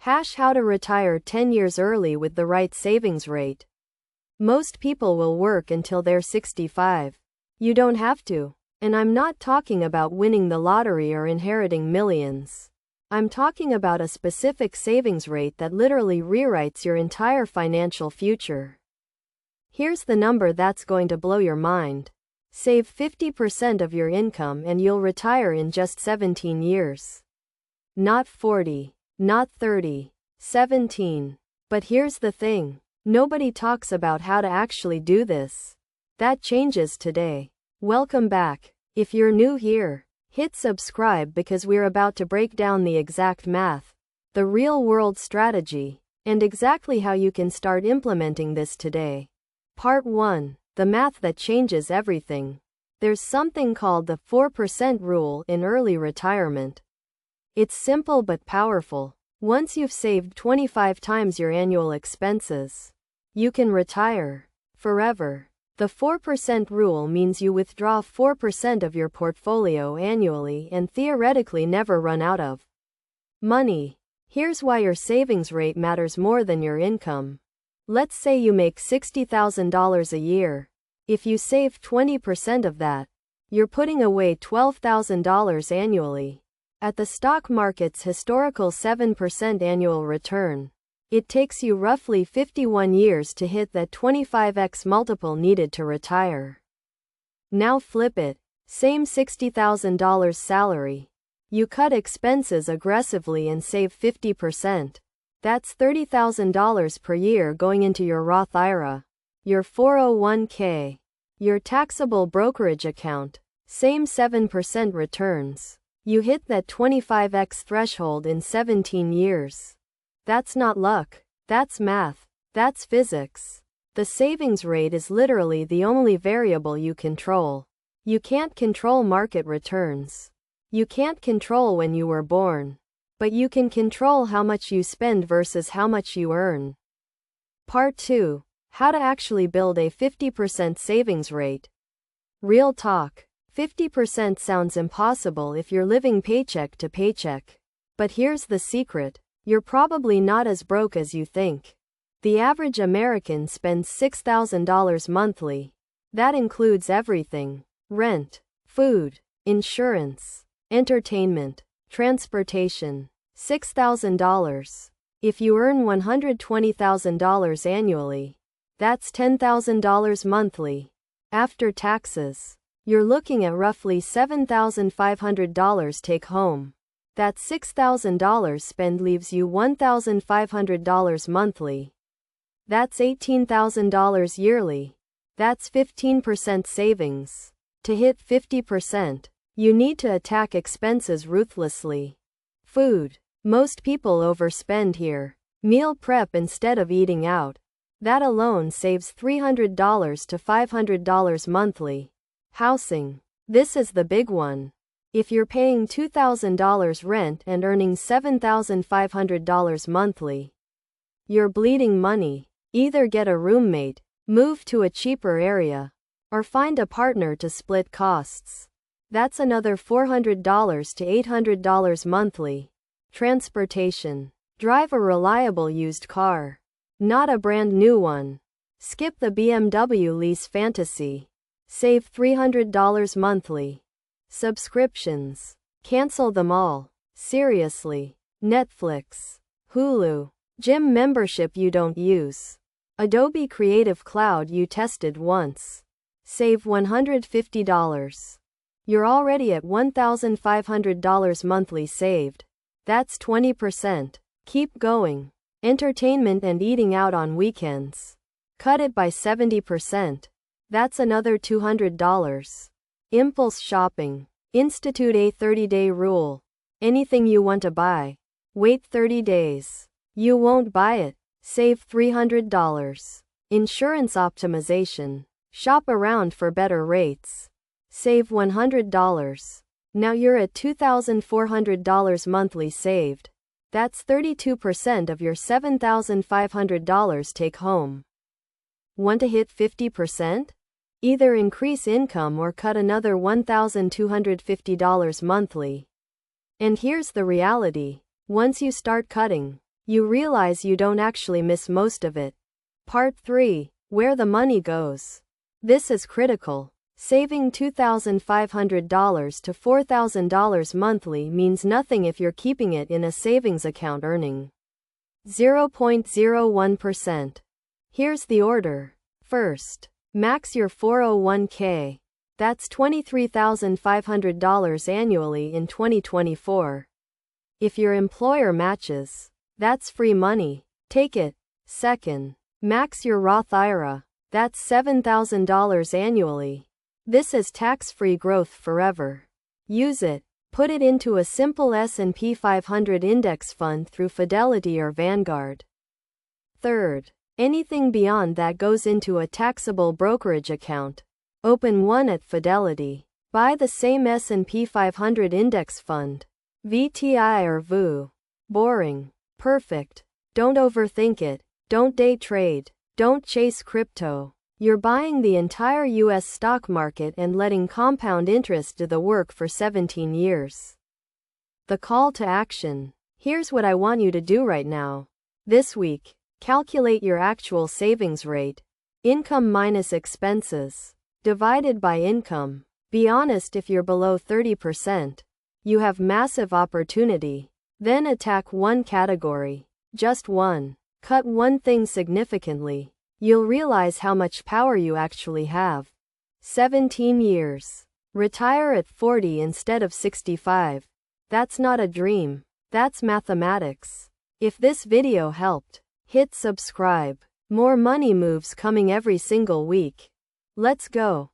How to retire 10 years early with the right savings rate. Most people will work until they're 65. You don't have to. And I'm not talking about winning the lottery or inheriting millions. I'm talking about a specific savings rate that literally rewrites your entire financial future. Here's the number that's going to blow your mind. Save 50% of your income and you'll retire in just 17 years. Not 40. Not 30, 17. But here's the thing. Nobody talks about how to actually do this. That changes today. Welcome back. If you're new here, hit subscribe because we're about to break down the exact math, the real-world strategy, and exactly how you can start implementing this today. Part 1. The math that changes everything. There's something called the 4% rule in early retirement. It's simple but powerful. Once you've saved 25 times your annual expenses, you can retire forever. The 4% rule means you withdraw 4% of your portfolio annually and theoretically never run out of money. Here's why your savings rate matters more than your income. Let's say you make $60,000 a year. If you save 20% of that, you're putting away $12,000 annually. At the stock market's historical 7% annual return, it takes you roughly 51 years to hit that 25x multiple needed to retire. Now flip it. Same $60,000 salary. You cut expenses aggressively and save 50%. That's $30,000 per year going into your Roth IRA, your 401k, your taxable brokerage account. Same 7% returns. You hit that 25x threshold in 17 years. That's not luck. That's math. That's physics. The savings rate is literally the only variable you control. You can't control market returns. You can't control when you were born. But you can control how much you spend versus how much you earn. Part 2. How to actually build a 50% savings rate. Real talk. 50% sounds impossible if you're living paycheck to paycheck. But here's the secret. You're probably not as broke as you think. The average American spends $6,000 monthly. That includes everything: rent, food, insurance, entertainment, transportation. $6,000. If you earn $120,000 annually, that's $10,000 monthly. After taxes, you're looking at roughly $7,500 take home. That $6,000 spend leaves you $1,500 monthly. That's $18,000 yearly. That's 15% savings. To hit 50%, you need to attack expenses ruthlessly. Food. Most people overspend here. Meal prep instead of eating out. That alone saves $300 to $500 monthly. Housing. This is the big one. If you're paying $2,000 rent and earning $7,500 monthly, you're bleeding money. Either get a roommate, move to a cheaper area, or find a partner to split costs. That's another $400 to $800 monthly. Transportation. Drive a reliable used car, not a brand new one. Skip the BMW lease fantasy. Save $300 monthly. Subscriptions. Cancel them all. Seriously. Netflix, Hulu, gym membership you don't use, Adobe Creative Cloud you tested once. Save $150. You're already at $1,500 monthly saved. That's 20%. Keep going. Entertainment and eating out on weekends. Cut it by 70%. That's another $200. Impulse shopping. Institute a 30-day rule. Anything you want to buy, wait 30 days. You won't buy it. Save $300. Insurance optimization. Shop around for better rates. Save $100. Now you're at $2,400 monthly saved. That's 32% of your $7,500 take home. Want to hit 50%? Either increase income or cut another $1,250 monthly. And here's the reality. Once you start cutting, you realize you don't actually miss most of it. Part 3. Where the money goes. This is critical. Saving $2,500 to $4,000 monthly means nothing if you're keeping it in a savings account earning 0.01%. Here's the order. First, max your 401k. That's $23,500 annually in 2024. If your employer matches, that's free money. Take it. Second, max your Roth IRA. That's $7,000 annually. This is tax-free growth forever. Use it. Put it into a simple S&P 500 index fund through Fidelity or Vanguard. Third, anything beyond that goes into a taxable brokerage account. Open one at Fidelity. Buy the same S&P 500 index fund. VTI or VU. Boring. Perfect. Don't overthink it. Don't day trade. Don't chase crypto. You're buying the entire US stock market and letting compound interest do the work for 17 years. The call to action. Here's what I want you to do right now. This week, calculate your actual savings rate. Income minus expenses. Divided by income. Be honest if you're below 30%. You have massive opportunity. Then attack one category. Just one. Cut one thing significantly. You'll realize how much power you actually have. 17 years. Retire at 40 instead of 65. That's not a dream. That's mathematics. If this video helped, hit subscribe. More money moves coming every single week. Let's go.